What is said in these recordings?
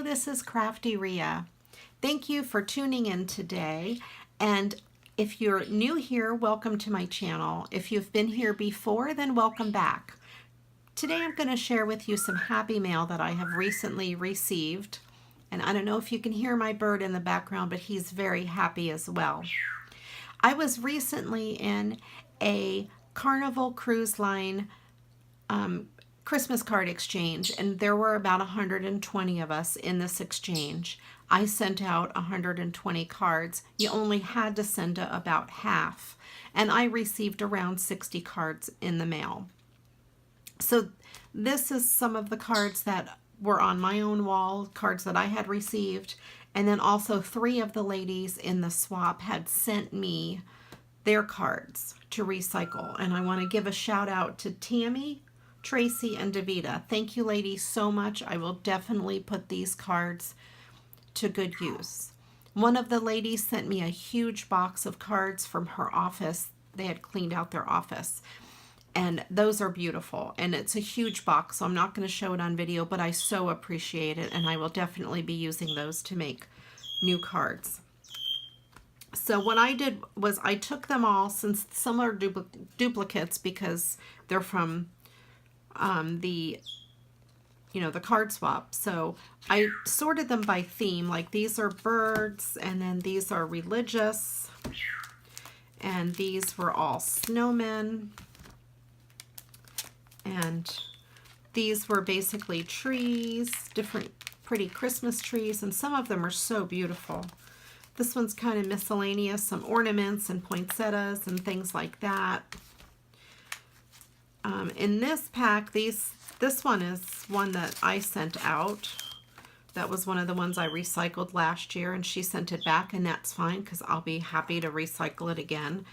Hello, this is Crafty Ria. Thank you for tuning in today. And if you're new here, welcome to my channel. If you've been here before, then welcome back. Today I'm going to share with you some happy mail that I have recently received. And I don't know if you can hear my bird in the background, but he's very happy as well. I was recently in a Carnival Cruise Line Christmas card exchange, and there were about 120 of us in this exchange. I sent out 120 cards. You only had to send about half, and I received around 60 cards in the mail. So this is some of the cards that were on my own wall, cards that I had received, and then also 3 of the ladies in the swap had sent me their cards to recycle. And I want to give a shout out to Tammy, Tracy, and Davita. Thank you, ladies, so much. I will definitely put these cards to good use. One of the ladies sent me a huge box of cards from her office. They had cleaned out their office, and those are beautiful, and it's a huge box, so I'm not going to show it on video, but I so appreciate it, and I will definitely be using those to make new cards. So what I did was I took them all, since some are duplicates because they're from the card swap. So I sorted them by theme, like these are birds, and then these are religious, and these were all snowmen, and these were basically trees, different pretty Christmas trees, and some of them are so beautiful. This one's kind of miscellaneous, some ornaments and poinsettias and things like that. In this pack, this one is one that I sent out. That was one of the ones I recycled last year, and she sent it back, and that's fine because I'll be happy to recycle it again.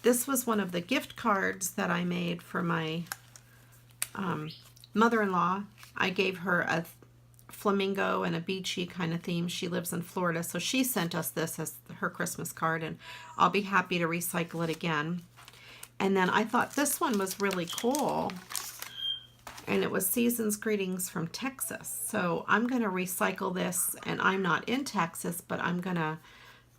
This was one of the gift cards that I made for my mother-in-law. I gave her a flamingo and a beachy kind of theme. She lives in Florida, so she sent us this as her Christmas card, and I'll be happy to recycle it again. And then I thought this one was really cool, and it was Season's Greetings from Texas. So I'm going to recycle this, and I'm not in Texas, but I'm going to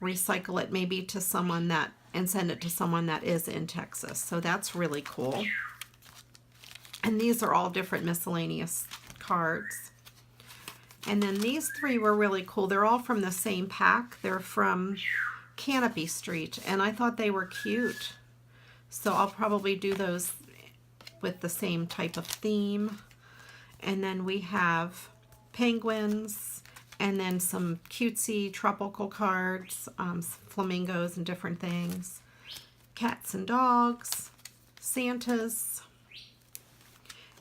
recycle it maybe to someone that, and send it to someone that is in Texas. So that's really cool. And these are all different miscellaneous cards. And then these 3 were really cool. They're all from the same pack. They're from Canopy Street, and I thought they were cute. So I'll probably do those with the same type of theme. And then we have penguins, and then some cutesy tropical cards, flamingos and different things, cats and dogs, Santas,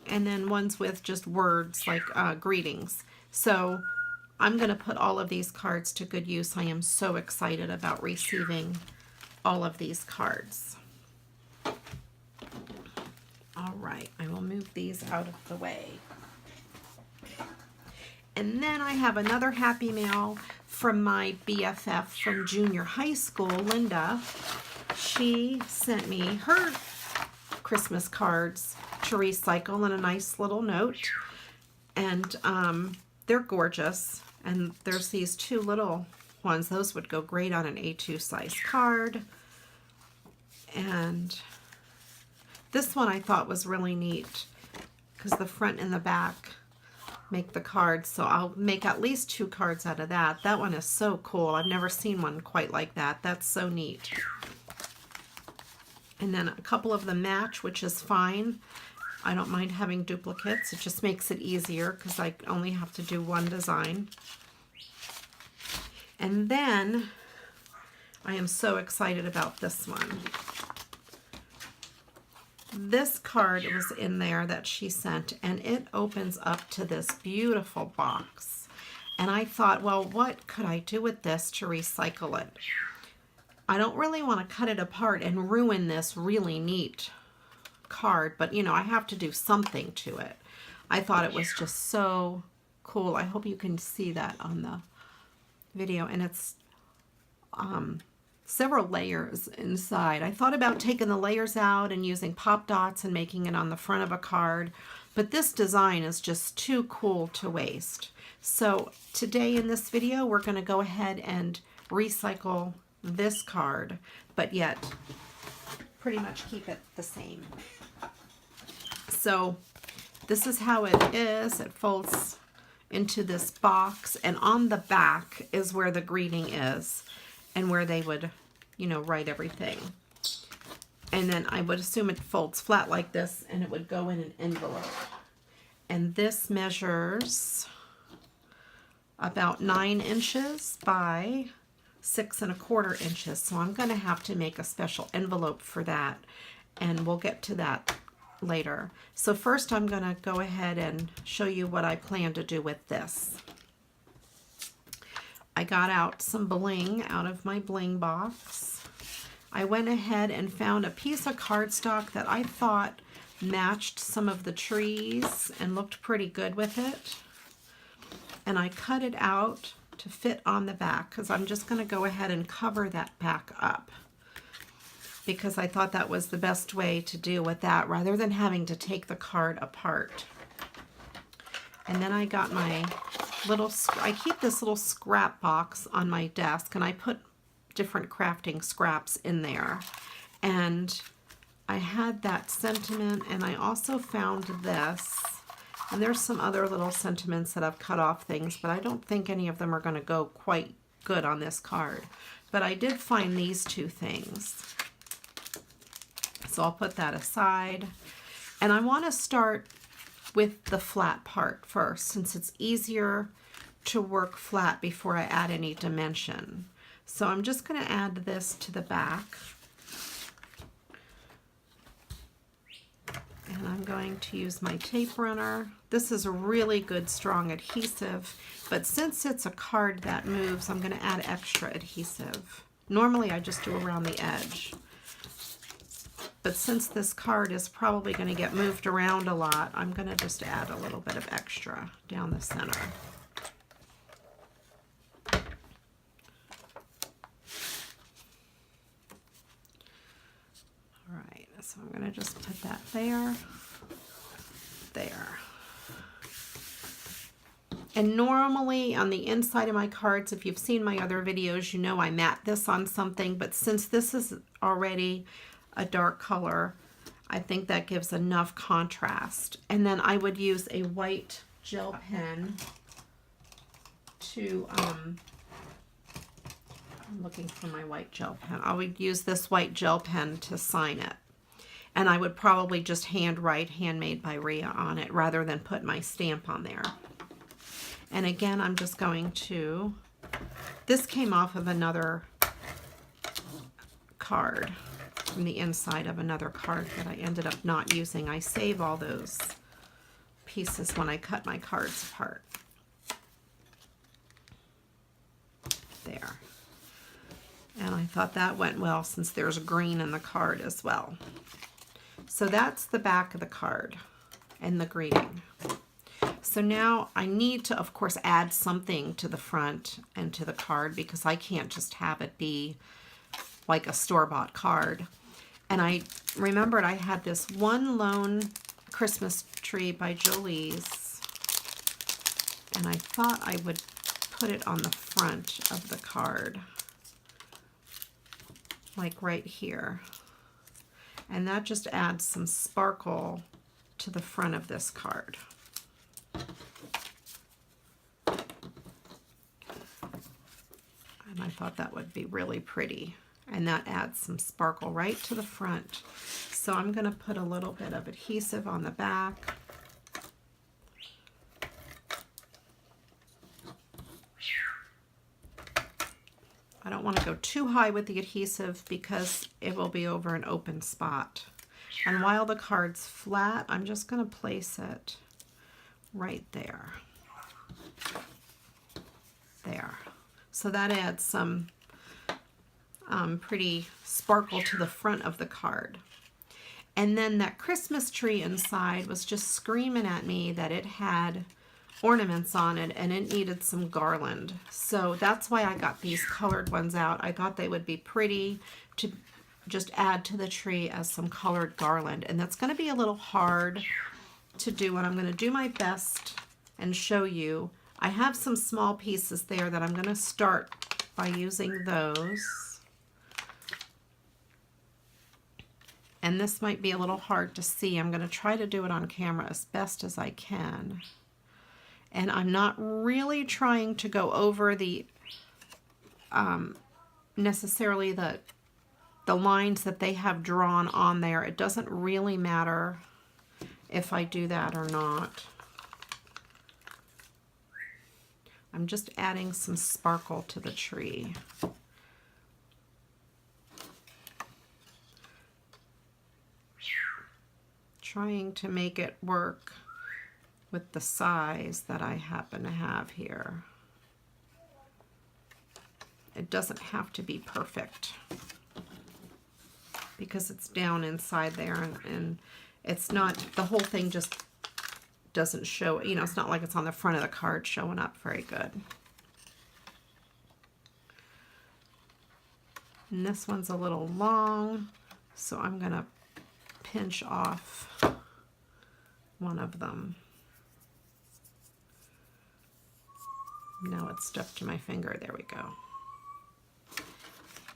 and then ones with just words like greetings. So I'm going to put all of these cards to good use. I am so excited about receiving all of these cards. All right, I will move these out of the way. And then I have another happy mail from my BFF from junior high school, Linda. She sent me her Christmas cards to recycle in a nice little note. And they're gorgeous. And there's these 2 little ones. Those would go great on an A2 size card. And this one I thought was really neat because the front and the back make the cards. So I'll make at least 2 cards out of that. That one is so cool. I've never seen one quite like that. That's so neat. And then a couple of them match, which is fine. I don't mind having duplicates. It just makes it easier because I only have to do one design. And then I am so excited about this one. This card was in there that she sent, and it opens up to this beautiful box. And I thought, well, what could I do with this to recycle it? I don't really want to cut it apart and ruin this really neat card, but you know, I have to do something to it. I thought it was just so cool. I hope you can see that on the video, and it's several layers inside. I thought about taking the layers out and using pop dots and making it on the front of a card, But this design is just too cool to waste. So today in this video, we're going to go ahead and recycle this card, but yet pretty much keep it the same. So this is how it is. It folds into this box, and on the back is where the greeting is and where they would, you know, write everything. And then I would assume it folds flat like this, and it would go in an envelope. And this measures about 9 inches by 6 1/4 inches. So I'm going to have to make a special envelope for that, and we'll get to that later. So first I'm going to go ahead and show you what I plan to do with this. I got out some bling out of my bling box. I went ahead and found a piece of cardstock that I thought matched some of the trees and looked pretty good with it. And I cut it out to fit on the back because I'm just going to go ahead and cover that back up, because I thought that was the best way to deal with that rather than having to take the card apart. And then I got my little, I keep this little scrap box on my desk, and I put different crafting scraps in there. And I had that sentiment, and I also found this. And there's some other little sentiments that I've cut off things, but I don't think any of them are going to go quite good on this card. But I did find these two things. So I'll put that aside. And I want to start with the flat part first, since it's easier to work flat before I add any dimension. So I'm just going to add this to the back. And I'm going to use my tape runner. This is a really good strong adhesive, but since it's a card that moves, I'm going to add extra adhesive. Normally I just do around the edge. But since this card is probably going to get moved around a lot, I'm going to just add a little bit of extra down the center. Alright, so I'm going to just put that there. And normally on the inside of my cards, if you've seen my other videos, you know I mat this on something, but since this is already a dark color, I think that gives enough contrast. And then I would use a white gel pen to, I'm looking for my white gel pen. I would use this white gel pen to sign it. And I would probably just handwrite "Handmade by Ria" on it rather than put my stamp on there. And again, I'm just going to, this came off of another card, from the inside of another card that I ended up not using. I save all those pieces when I cut my cards apart. There. And I thought that went well since there's green in the card as well. So that's the back of the card and the greeting. So now I need to, of course, add something to the front and to the card, because I can't just have it be like a store-bought card. And I remembered I had this One Lone Christmas Tree by Jolie's, and I thought I would put it on the front of the card, like right here. And that just adds some sparkle to the front of this card. And I thought that would be really pretty. And that adds some sparkle right to the front. So I'm going to put a little bit of adhesive on the back. I don't want to go too high with the adhesive because it will be over an open spot. And while the card's flat, I'm just going to place it right there. There. So that adds some pretty sparkle to the front of the card. And then that Christmas tree inside was just screaming at me that it had ornaments on it and it needed some garland. So that's why I got these colored ones out. I thought they would be pretty to just add to the tree as some colored garland. And that's going to be a little hard to do, and I'm going to do my best and show you. I have some small pieces there that I'm going to start by using those. And this might be a little hard to see. I'm going to try to do it on camera as best as I can. And I'm not really trying to go over the necessarily the lines that they have drawn on there. It doesn't really matter if I do that or not. I'm just adding some sparkle to the tree. Trying to make it work with the size that I happen to have here. It doesn't have to be perfect because it's down inside there, and it's not, the whole thing just doesn't show, you know, it's not like it's on the front of the card showing up very good. And this one's a little long, so I'm going to pinch off one of them. Now it's stuck to my finger. There we go.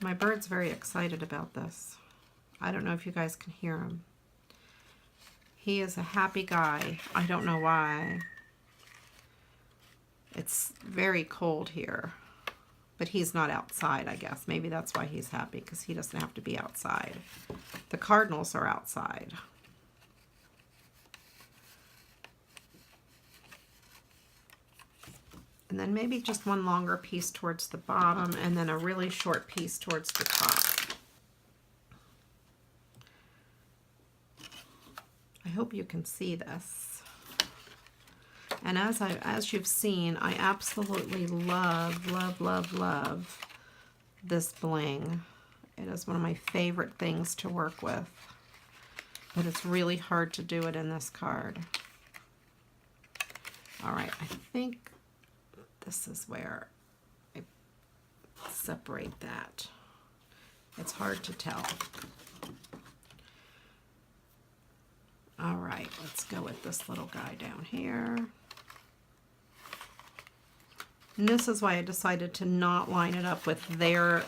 My bird's very excited about this. I don't know if you guys can hear him. He is a happy guy. I don't know why. It's very cold here, but he's not outside, I guess. Maybe that's why he's happy, because he doesn't have to be outside. The cardinals are outside. And then maybe just one longer piece towards the bottom, and then a really short piece towards the top. I hope you can see this. And as you've seen, I absolutely love, love, love, love this bling. It is one of my favorite things to work with, but it's really hard to do it in this card. All right, I think this is where I separate that. It's hard to tell. All right, let's go with this little guy down here. And this is why I decided to not line it up with their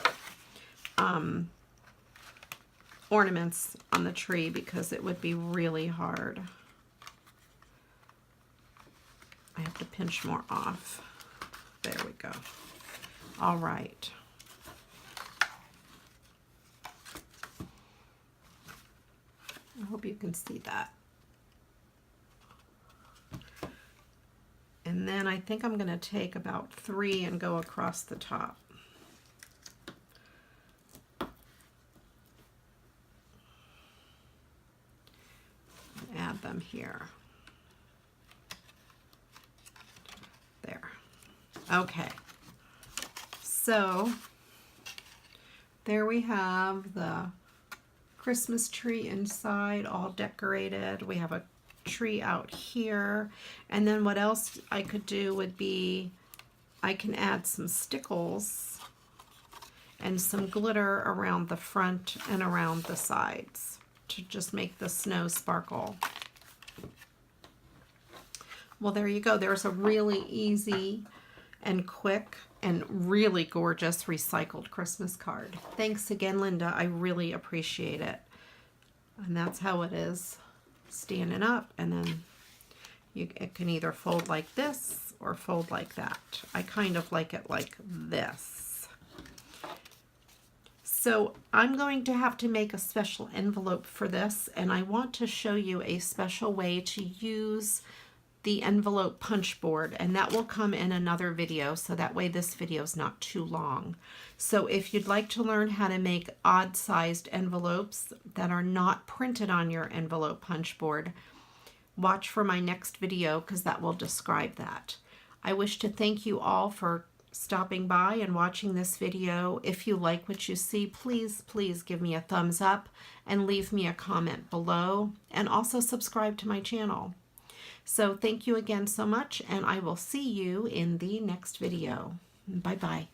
ornaments on the tree, because it would be really hard. I have to pinch more off. There we go. All right. I hope you can see that. And then I think I'm going to take about 3 and go across the top. And add them here. There. Okay. So there we have the Christmas tree inside, all decorated. We have a tree out here, and then what else I could do would be I can add some stickles and some glitter around the front and around the sides to just make the snow sparkle. Well, there you go. There's a really easy and quick and really gorgeous recycled Christmas card. Thanks again, Linda. I really appreciate it. And that's how it is standing up, and then it can either fold like this or fold like that. I kind of like it like this. So I'm going to have to make a special envelope for this, and I want to show you a special way to use the envelope punch board, and that will come in another video, so that way this video is not too long. So if you'd like to learn how to make odd-sized envelopes that are not printed on your envelope punch board, watch for my next video, because that will describe that. I wish to thank you all for stopping by and watching this video. If you like what you see, please, please give me a thumbs up and leave me a comment below, and also subscribe to my channel. So thank you again so much, and I will see you in the next video. Bye-bye.